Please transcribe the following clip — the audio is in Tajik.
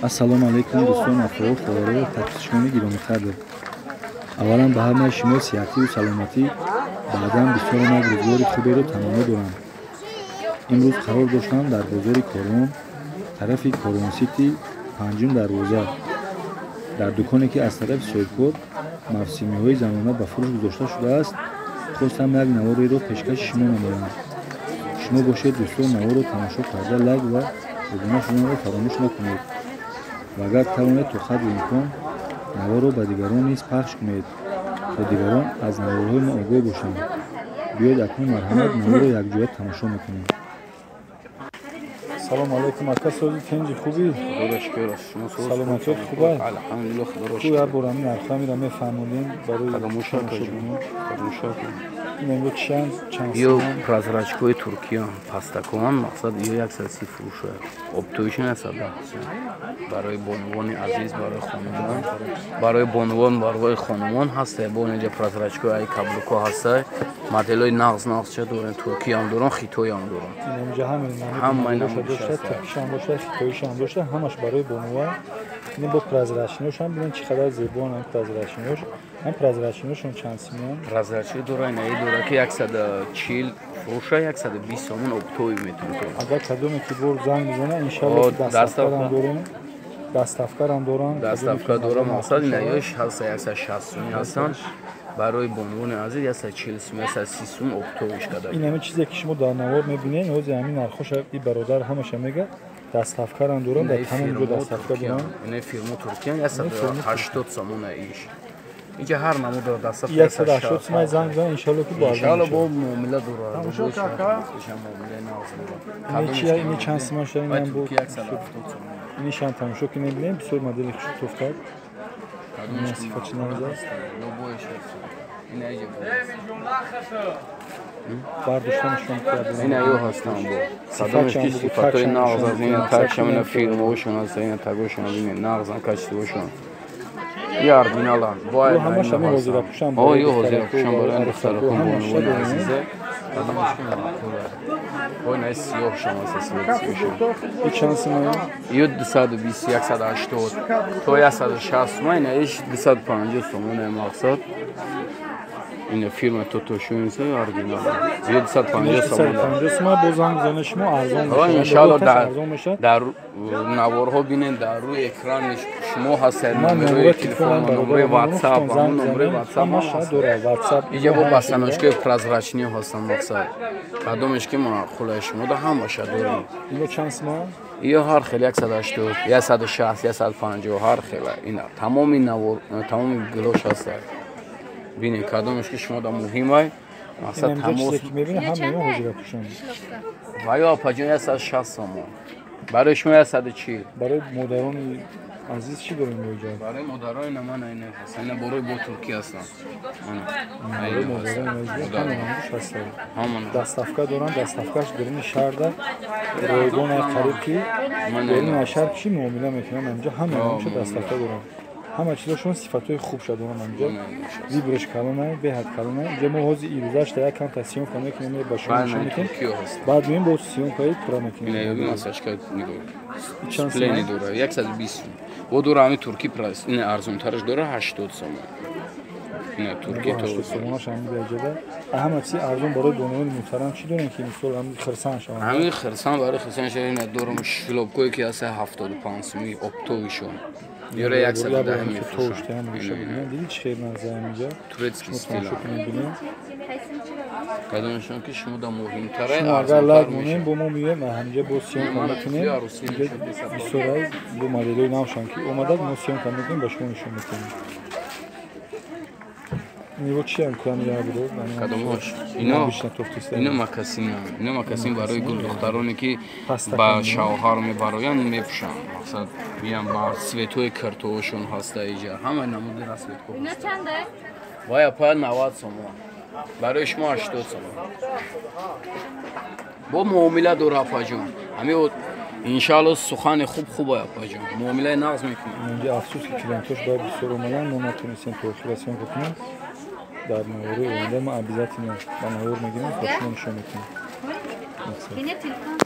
ассалому алайкум дӯстон афрод хабарои подписчикони гиромиқадр. аввалан ба ҳамаи шумо сеҳативу саломатӣ, баъдан бисёр омад рӯзгори хуберо тамомӣ дорам. имрӯз қарор доштам дар бозори Корон, тарафи Коронсити, панҷум дарвоза, дар дуконе ки аз тарафи соҳибкор мавсимиҳои замона ба фурӯш гузошта шудааст, хостам як навореро пешкаши шумо намоям. шумо бошед дӯстон наворро тамошо карда лайк ва обуна шуданро фаромӯш накунед ва агар тавонед то қадри имкон наворро ба дигарон низ пахш кунед то дигарон аз наворҳои мо огоҳ бошанд. биёед акнун марҳамат наворро якҷоя тамошо мекунем. салому алайкум ака, сози тенҷи хубӣ? саломатиёт хуба? ку як бор ҳамин нархҳои мира мефаҳмонем барои тамошо кунем. имро чанд ё прозрачкои туркия пастакон мақсад ё 130 фурӯша оптоишон 110 барои бонувони азиз, барои хонумон, барои бонувон, барои хонумон ҳаста бонеҷа прозрачкои ай каблуко ҳаста моделои нағз дорем, туркияам дорам, хитоиам дорам. инҷа ҳамаи намудошта, туркишам бошад, хитоишам дошта, ҳамаш барои бонува. ин бо прозрачниёшам бинен чӣ қадар зебоан ҳам прозрачниёш. ҳам прозрачниёшон чанд сомон? Прозрачни дора ин ай дора ки 140 фурӯша 120 сомон оптои метавонад. агар кадоме ки бор занг бизана иншаллоҳ дастафкарам дорем. дастафкарам дорам. дастафкар дорам мақсад ин айош ҳаста 160 сом ҳастан. барои бонувони азиз 140 сом, 130 сом оптоиш кадар. ин ҳамин чизе ки шумо дар навор мебинед, ҳози ҳамин нархоша и бародар ҳамаша мега дастафкарам дорам, дар тамом ҷо дастафкар дорам. ин фирмо туркия 180 сомон аиш. инҷа ҳар намуд дор дастафкар 180 сом занг бизан иншаллоҳ ки бо иншаллоҳ бо муомила дора. ин чанд сомон шуда ин бо 170 сом. ин шан тамошо ки мебинем бисёр модели хушуфтад. сифати намзаст. бардоштанашон кардем. ин аё ҳастан бо садомеш ки сифатои нағз аз ин такшам ин фирмаҳошон аст, ин тагошон ин нағзан качествошон ярдиналан бо ҳамаша ме ҳозирапӯшам ё ҳозирапӯшам барои духтаракон бонувони азиза ой най сиёҳ шамаст сиёҳ ин чанд сомон? ё 220 180 то 160 сомон ин аиш 250 сомон мақсад ин фирма тотошунса оригинал ё 250 сомон бо занг зана шумо арзон мешавад. иншаллоҳ дар наворҳо бинен дар рӯи экрани шумо ҳастед номерои телефон, номерои WhatsApp, номерои WhatsApp. инҷа бо бастаночкаи прозрачни ҳастан мақсад. кадомеш ки ма хулаи шумо да ҳамаша дорем. ин чанд сомон? ё ҳар хел 180, 160, 150 ҳар хела. ина тамоми навор, тамоми гилош ҳастад. бинед кадомеш ки шумо да муҳимай мақсад тамос мебинед ҳамаи ҳозирапӯшам. ва ё апаҷон 160 сомон. барои шумо 140. барои модарони азиз чӣ дорем ёҷа? барои модарони наман айна ҳаст. айна борои бо туркия ҳастан. барои модарони азиз ҳамааш ҳастад. дастафка дорам, дастафкаш дурини шаҳрда ройгонаи қариб ки дурини шаҳр чӣ муомила мекунам анҷа ҳамаша дастафка дорам. ҳама чизошон сифатҳои хубша дорам анҷа. виброш калонай, беҳад калонай. инҷа мо ҳози ирӯзашта як камта сиёнка мекунем ба шумо нишон медиҳем. баъд меем бо сиёнкаи пура мекунем. ин ёби масачка нигоҳ. сплени дора 120 сом. бо дора ҳами турки прайс. ин арзонтараш дора 80 сомон. ин турки то сомонаш ҳами даҷада. ҳама чиз арзон барои бонувони муҳтарам чӣ дорем ки мисол ҳами хирсан шаванд? ҳами хирсан барои хирсан шаванд ин дорам шлопкое ки аса 75 сом оптоишон. Юра 110 мефурӯшад. Дидӣ чӣ хел назар инҷа? Турецкий стил. Кадомашон ки шумо да муҳимтара. Шумо агар лайк монем бо мо миёем ҳамҷа бо сиёнка мекунем. Бисёр аз бо моделҳои навшон ки омадад мо сиёнка мекунем ба шумо нишон метавонем. Ниво чи ам кам я буд? Кадомош. Ино макасина. Ино макасин барои гулдухтароне ки ба шавҳар мебароянд мепӯшанд. Мақсад миям ба светои картоошон ҳаста иҷа. Ҳама намуди расветко. Ино чанда? Вая па 90 сомон. Барои шумо 80 сомон. Бо муомила дора апаҷон. Ҳами иншаллоҳ сухани хуб апаҷон. Муомилаи нағз мекунем. Инҷа афсус ки клиентош баъд бисёр омаданд, мо натонистем то охирасиён кунем. дар навори оянда мо обязательно ба навор мегирем то шумо нишон метавонем. Ине телефон